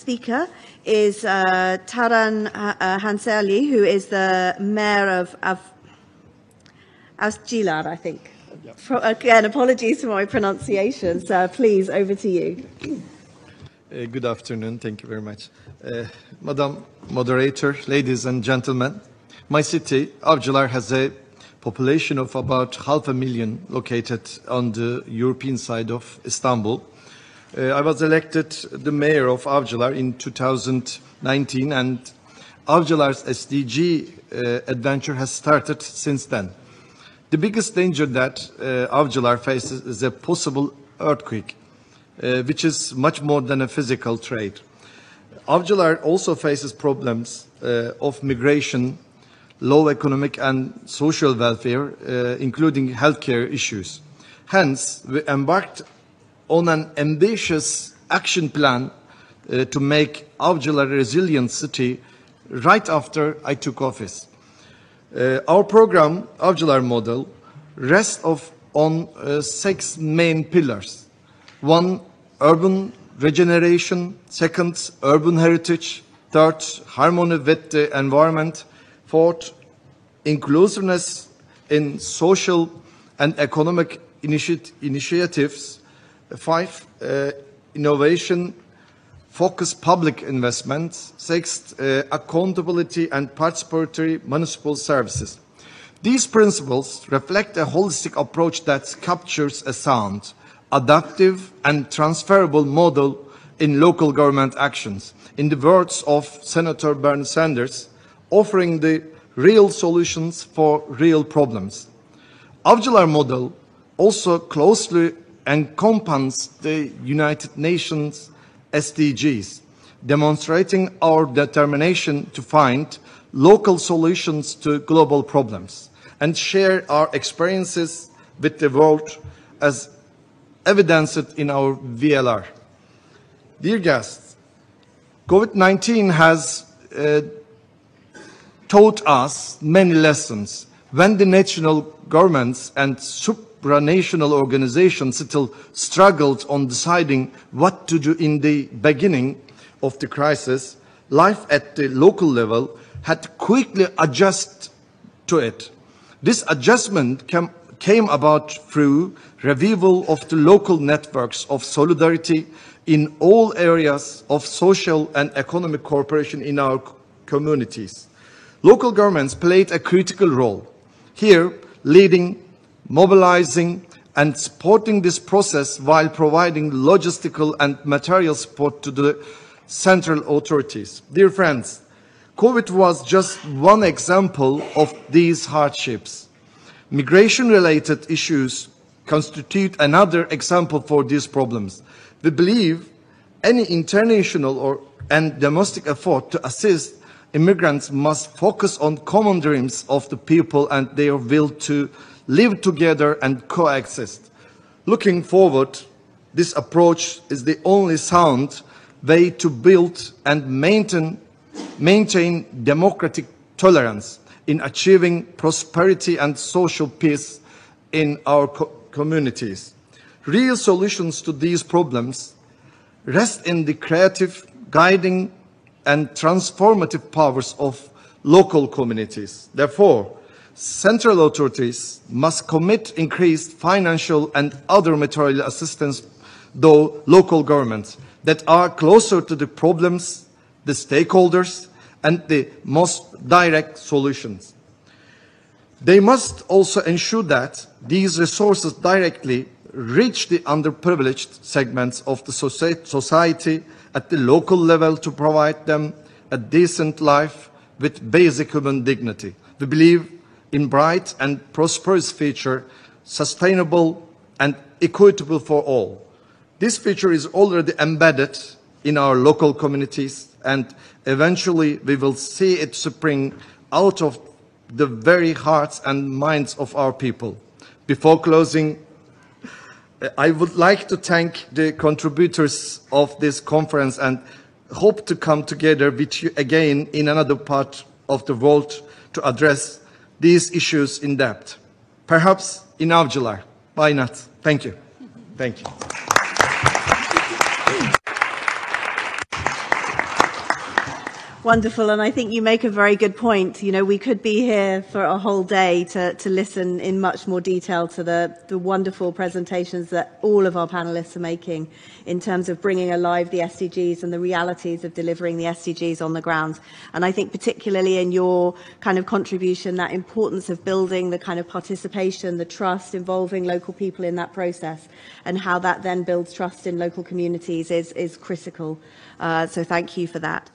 speaker is Taran Hanserli, who is the mayor of Avcılar, I think. Yep. Again, apologies for my pronunciation. So please, over to you. Good afternoon. Thank you very much. Madam Moderator, ladies and gentlemen, my city, Avcılar, has a population of about 500,000 located on the European side of Istanbul. I was elected the mayor of Avcılar in 2019, and Avcılar's SDG adventure has started since then. The biggest danger that Avcılar faces is a possible earthquake, which is much more than a physical threat. Avcılar also faces problems of migration, low economic and social welfare, including healthcare issues. Hence, we embarked on an ambitious action plan to make Avcılar a resilient city right after I took office. Our program, Avcılar Model, rests on 6 main pillars. 1, urban regeneration. 2nd, urban heritage. 3rd, harmony with the environment. 4th, inclusiveness in social and economic initiatives. 5, innovation, focused public investments. 6th, accountability and participatory municipal services. These principles reflect a holistic approach that captures a sound, adaptive and transferable model in local government actions. In the words of Senator Bernie Sanders, offering the real solutions for real problems. Avcılar model also closely encompasses the United Nations SDGs, demonstrating our determination to find local solutions to global problems and share our experiences with the world as evidenced in our VLR. Dear guests, COVID-19 has taught us many lessons. When the national governments and supranational organizations still struggled on deciding what to do in the beginning of the crisis, life at the local level had to quickly adjust to it. This adjustment came about through revival of the local networks of solidarity in all areas of social and economic cooperation in our communities. Local governments played a critical role here, leading, mobilizing, and supporting this process while providing logistical and material support to the central authorities. Dear friends, COVID was just one example of these hardships. Migration-related issues constitute another example for these problems. We believe any international and domestic effort to assist immigrants must focus on common dreams of the people and their will to live together and coexist. Looking forward, this approach is the only sound way to build and maintain democratic tolerance in achieving prosperity and social peace in our communities. Real solutions to these problems rest in the creative, guiding, and transformative powers of local communities. Therefore, central authorities must commit increased financial and other material assistance to local governments that are closer to the problems, the stakeholders, and the most direct solutions. They must also ensure that these resources directly reach the underprivileged segments of the society at the local level to provide them a decent life with basic human dignity. We believe in bright and prosperous future, sustainable and equitable for all. This future is already embedded in our local communities, and eventually we will see it spring out of the very hearts and minds of our people. Before closing, I would like to thank the contributors of this conference and hope to come together with you again in another part of the world to address these issues in depth. Perhaps in Avcılar. Why not? Thank you. Thank you. Wonderful, and I think you make a very good point. You know, we could be here for a whole day to listen in much more detail to the wonderful presentations that all of our panelists are making in terms of bringing alive the SDGs and the realities of delivering the SDGs on the ground. And I think particularly in your kind of contribution, that importance of building the kind of participation, the trust, involving local people in that process, and how that then builds trust in local communities is critical. So thank you for that.